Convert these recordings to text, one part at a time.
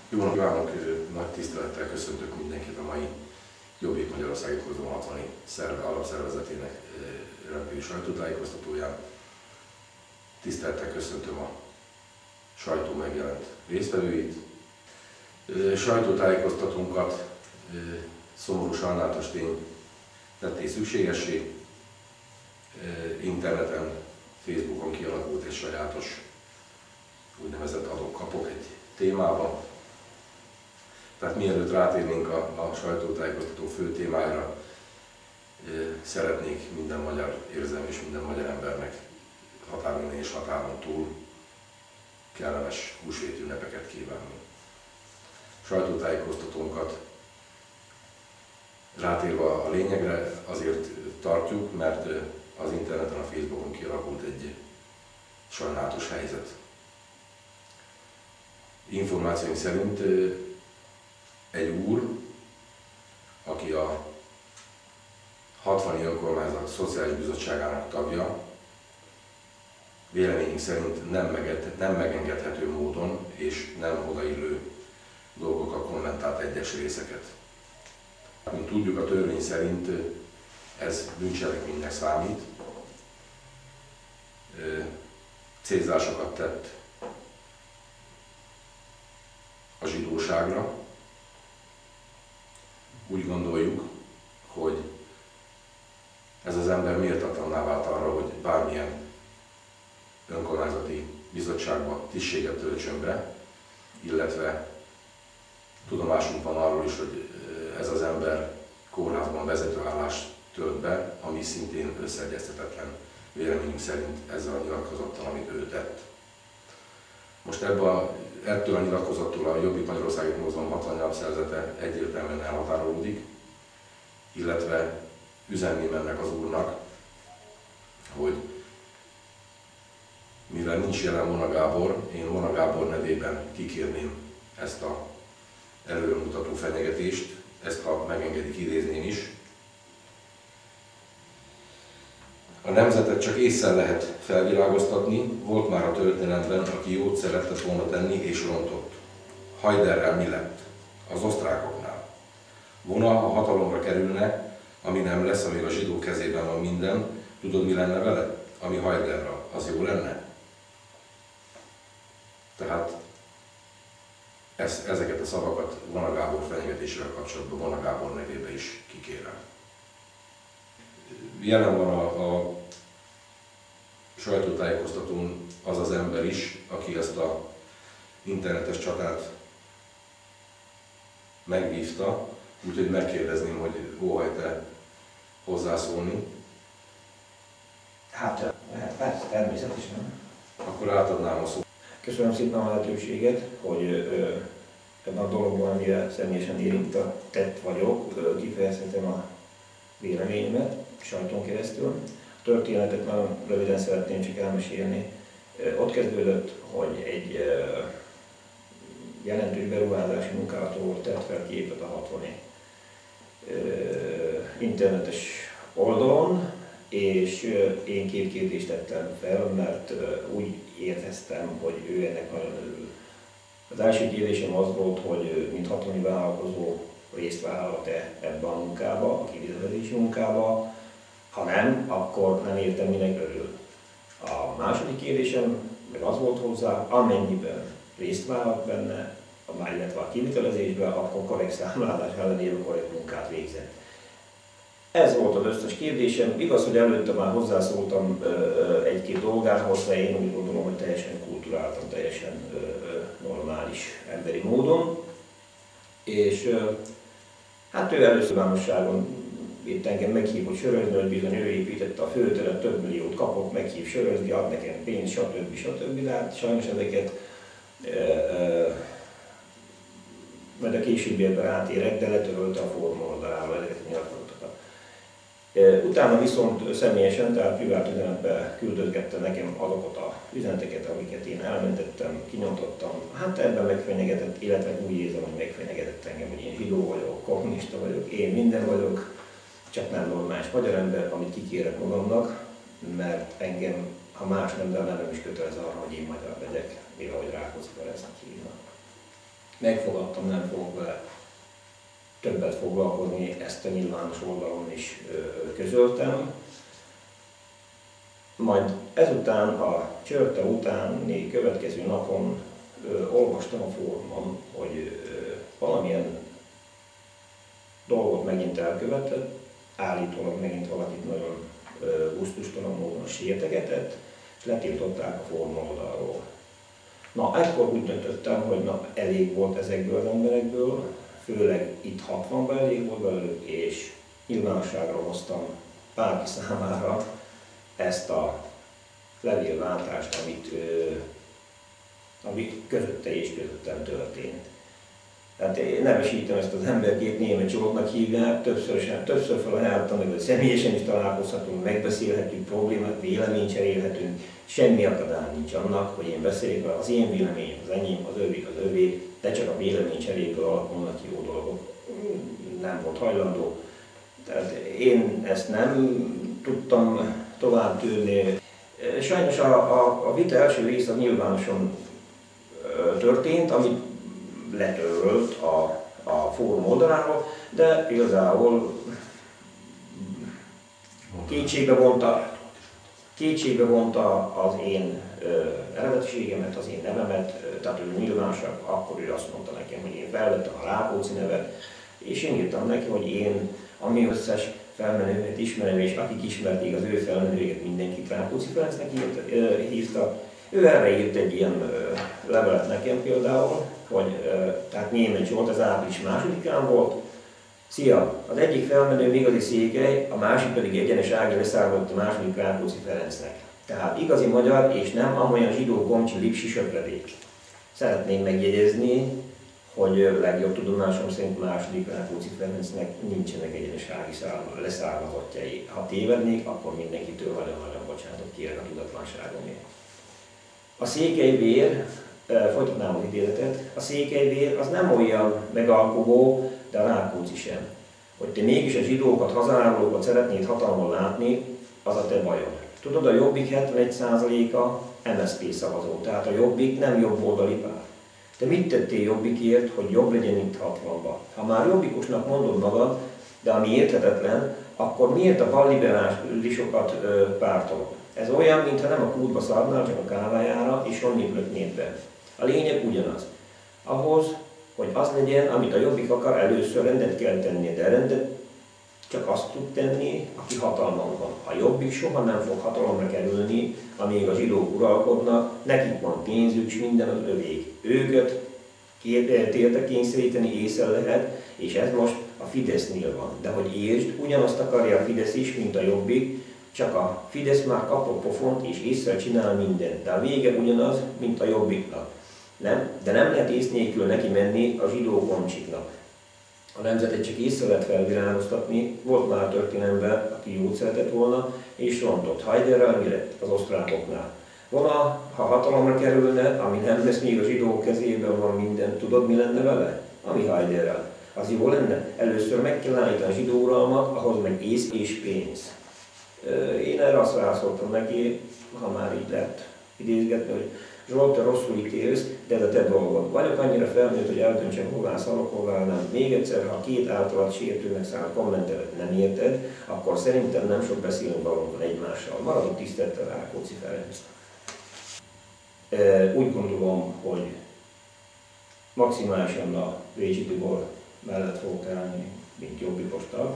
Jó napot kívánok! Nagy tisztelettel köszöntök mindenkit a mai Jobbik Magyarországért Mozgalom 60. alapszervezetének rendkívüli sajtótájékoztatóján. Tisztelettel köszöntöm a sajtó megjelent résztvevőit. Sajtótájékoztatónkat szomorú sajnálatos tény tették szükségessé. Interneten, Facebookon kialakult egy sajátos úgynevezett adok-kapok egy témába. Tehát mielőtt rátérnénk a sajtótájékoztató fő témájára, szeretnék minden magyar érzelmű és minden magyar embernek határon és határon túl kellemes húsvét ünnepeket kívánni. Sajtótájékoztatónkat rátérve a lényegre azért tartjuk, mert az interneten, a Facebookon kialakult egy sajnálatos helyzet. Információink szerint egy úr, aki a 60. önkormányzat szociális bizottságának tagja, véleményünk szerint nem megengedhető módon és nem odaillő dolgokkal kommentált egyes részeket. Mint tudjuk, a törvény szerint ez bűncselekménynek számít. Célzásokat tett a zsidóságra. Úgy gondoljuk, hogy ez az ember méltatlanná vált arra, hogy bármilyen önkormányzati bizottságba tisztséget töltsön be, illetve tudomásunk van arról is, hogy ez az ember kórházban vezetőállást tölt be, ami szintén összeegyeztetetlen véleményünk szerint ezzel a nyilatkozattal, amit ő tett. Most ettől a nyilatkozattól a Jobbik Magyarországért Mozgalom 60. alapszervezete egyértelműen elhatárolódik, illetve üzenném ennek az úrnak, hogy mivel nincs jelen Vona Gábor, én Vona Gábor nevében kikérném ezt a előremutató fenyegetést, ezt ha megengedik idézném is. A nemzetet csak ésszel lehet felvilágoztatni, volt már a történelemben, aki jót szeretett volna tenni és rontott. Hajderrel mi lett? Az osztrákoknál. Vona, ha hatalomra kerülne, ami nem lesz, amíg a zsidó kezében van minden, tudod mi lenne vele? Ami Hajderra, az jó lenne? Tehát ezeket a szavakat Vona Gábor fenyegetésével kapcsolatban Vona Gábor nevébe is kikérem. Jelen van a sajtótájékoztatón az az ember is, aki ezt az internetes csatát megvívta, úgyhogy megkérdezném, hogy óhajt-e hozzászólni. Hát, persze, természetesen. Akkor átadnám a szót. Köszönöm szépen a lehetőséget, hogy ebben a dologban, amire személyesen érintett vagyok, kifejezhetem a véleményemet sajton keresztül. A történetet nagyon röviden szeretném csak elmesélni. Ott kezdődött, hogy egy jelentős beruházási munkától tett fel képet a 60 internetes oldalon, és én két kérdést tettem fel, mert úgy éreztem, hogy ő ennek nagyon örül. Az első kérdésem az volt, hogy mint 60 vállalkozó részt vállalhat-e ebben a munkába, a kivitelezési munkába. Ha nem, akkor nem értem, minek örül. A második kérdésem meg az volt hozzá, amennyiben részt vállalt benne, illetve a kivitelezésben, akkor korrekt számlálás ellenére korrekt munkát végzett. Ez volt az összes kérdésem. Igaz, hogy előtte már hozzászóltam egy-két dolgához, de én úgy gondolom, hogy teljesen kulturáltan, teljesen normális emberi módon. És hát ő először nyilvánosságon itt engem meghív, hogy sörözni, hogy bizony ő építette a főteret, több milliót kapott, meghív sörözni, ad nekem pénzt, stb. De hát sajnos ezeket majd a későbbiekben átérek, de letörölte a fórum oldaláról ezeket a nyilatkozatokat. Utána viszont személyesen, tehát privát üzenetbe küldözgette nekem azokat a üzeneteket, amiket én elmentettem, kinyomtottam. Hát ebben megfenyegetett, illetve úgy érzem, hogy megfenyegetett engem, hogy én zsidó vagyok, kommunista vagyok, én minden vagyok, csak nem normális magyar ember, amit kikérek magamnak, mert engem, ha más nem, de nem is kötelez arra, hogy én magyar legyek, mivel hogy Rákóczi Ferencnek hívnak. megfogadtam, nem fogok vele többet foglalkozni, ezt a nyilvános oldalon is közöltem. Majd ezután, a csörte utáni következő napon olvastam a fórumon, hogy valamilyen dolgot megint elkövetett, állítólag megint valakit nagyon gusztustalan módon sértegetett, és letiltották a fórum oldalról. Na, ekkor úgy döntöttem, hogy elég volt ezekből az emberekből, főleg itt 60-ban elég volt belőlük, és nyilvánosságra hoztam bárki számára ezt a levélváltást, ami közötte és közöttem történt. Tehát én nevesítem ezt az emberkét, Németh Zsoltnak hívják, többször felajánlottam, hogy személyesen is találkozhatunk, megbeszélhetünk problémát, véleményt cserélhetünk, semmi akadály nincs annak, hogy én beszéljek, az én véleményem az enyém, az övé, de csak a vélemény cseréből alakulnak jó dolgok. Nem volt hajlandó. Tehát én ezt nem tudtam tovább tűrni. Sajnos a vita első része nyilvánosan történt, amit letörölt a fórum oldaláról, de igazából kétségbe vonta az én eredetiségemet, az én nevemet, tehát ő nyilvánosan, akkor ő azt mondta nekem, hogy én felvettem a Rákóczi nevet, és én írtam neki, hogy én, ami összes felmenőket ismerem, és akik ismerték az ő felmenőjét, mindenkit Rákóczi Ferencnek hívta. Ő erre írt egy ilyen levelet nekem például, hogy tehát Németh Zsolt, az április 2-án volt. Szia! Az egyik felmenő igazi Székely, a másik pedig egyenes Ági leszállott a második Rákóczi Ferencnek. Tehát igazi magyar, és nem amolyan zsidó komcsi lipsi söpredék. Szeretném megjegyezni, hogy legjobb tudomásom szerint második Rákóczi Ferencnek nincsenek egyenes Ági leszármazottjai. Ha tévednék, akkor mindenkitől nagyon-nagyon bocsánatot kérek a tudatlanságomért. A székelyvér, folytatnám az idézetet, a székelyvér az nem olyan megalkuvó, de a Rákóczi sem. Hogy te mégis a zsidókat, hazaárulókat szeretnéd hatalmon látni, az a te bajod. Tudod, a Jobbik 71%-a MSZP szavazó, tehát a Jobbik nem jobboldali párt. Te mit tettél Jobbikért, hogy jobb legyen itt 60-ban? Ha már jobbikusnak mondod magad, de ami érthetetlen, akkor miért a balliberálisokat pártolod? Ez olyan, mintha nem a kútba szarnál, csak a kávájára, és onnit löknéd be. A lényeg ugyanaz. Ahhoz, hogy az legyen, amit a Jobbik akar, először rendet kell tenni, de rendet csak azt tud tenni, aki hatalmon van. A Jobbik soha nem fog hatalomra kerülni, amíg a zsidók uralkodnak, nekik van pénzük, és minden az övék. Őket térdre kényszeríteni észre lehet, és ez most a Fidesznél van. De hogy értsd, ugyanazt akarja a Fidesz is, mint a Jobbik, csak a Fidesz már kapott pofont, és észre csinál mindent. De a vége ugyanaz, mint a Jobbiknak. Nem? De nem lehet ész nélkül neki menni a zsidó komcsiknak. A nemzetet csak észre lehet felvilágoztatni, volt már történelemben, aki jót szeretett volna, és rontott. Haiderrel mi lett az osztrákoknál? Volna, ha hatalomra kerülne, ami nem lesz még a zsidók kezében van minden, tudod mi lenne vele? Ami Haiderrel. Az jó lenne? Először meg kell állítani a zsidó uralmat, ahhoz meg ész és pénz. Én erre azt válaszoltam neki, ha már így lehet idézgetni, hogy Zsolt, te rosszul ítélsz, de ez a te dolgod. Vagyok annyira felnőtt, hogy eldöntsem, hová szalok, hová nem. Még egyszer, ha két általad sértőnek száll kommentelet nem érted, akkor szerintem nem sok beszélünk valóban egymással. Maradok tisztelettel Rákóczi Ferenc. Úgy gondolom, hogy maximálisan a Récsi Tibor mellett fogok állni, mint jobbikos tag,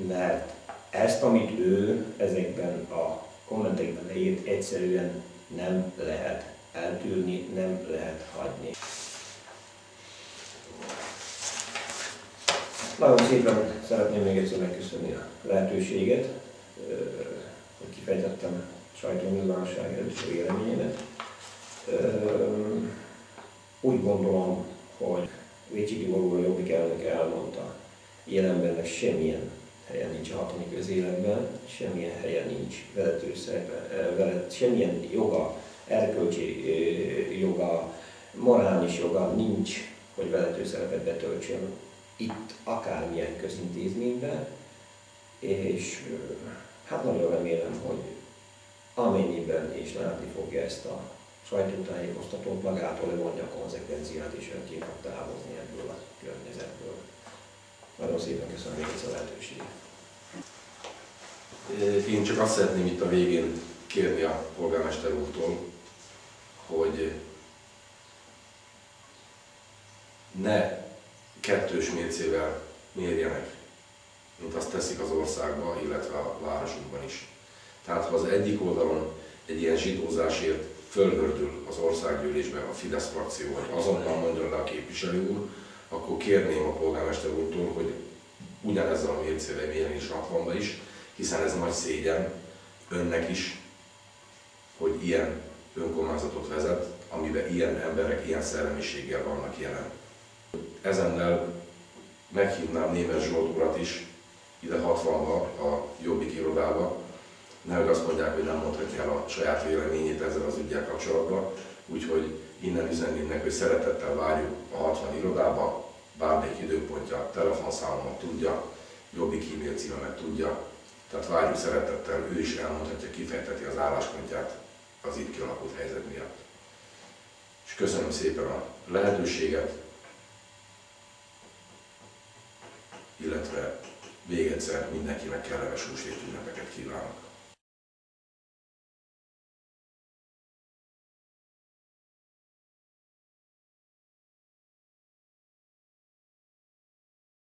mert ezt, amit ő ezekben a kommentekben leírt, egyszerűen nem lehet eltűrni, nem lehet hagyni. Nagyon szépen szeretném még egyszer megköszönni a lehetőséget, hogy kifejtettem sajtónyilvánosság előtt a véleményemet. Úgy gondolom, hogy Récsi Tibor úr, a Jobbik elnök elmondta, jelenben semmilyen helyen nincs a hatami közéletben, semmilyen helyen nincs vezető szerepe, semmilyen joga, erkölcsi joga, morális joga nincs, hogy vezető szerepet betöltsön itt akármilyen közintézményben, és hát nagyon remélem, hogy amennyiben és látni fogja ezt a sajtótájékoztatót, magától levonja a konzekvenciát és önként fog távozni ebből a környezetből. Nagyon szépen köszönöm még ezt a lehetőséget. Én csak azt szeretném itt a végén kérni a polgármester úrtól, hogy ne kettős mércével mérjenek, mint azt teszik az országban, illetve a városunkban is. Tehát ha az egyik oldalon egy ilyen zsidózásért fölhördül az országgyűlésbe a Fidesz frakció, vagy azonnal mondja le a képviselő úr, akkor kérném a polgármester úrtól, hogy ugyanezzel a mércével mérjen is Ratvanba is, hiszen ez nagy szégyen önnek is, hogy ilyen önkormányzatot vezet, amiben ilyen emberek ilyen szellemiséggel vannak jelen. Ezennel meghívnám Németh Zsolt urat is ide 60-ba, a Jobbik irodába, nehogy azt mondják, hogy nem mondhatja el a saját véleményét ezzel az üggyel kapcsolatban, úgyhogy innen üzenném neki, hogy szeretettel várjuk a 60 irodába, bármelyik időpontja, telefonszámomat tudja, Jobbik e-mail címemet tudja, tehát várjuk szeretettel, ő is elmondhatja, kifejteti az álláspontját az itt kialakult helyzet miatt. És köszönöm szépen a lehetőséget, illetve még egyszer mindenkinek kellemes húsvét ünnepeket kívánok.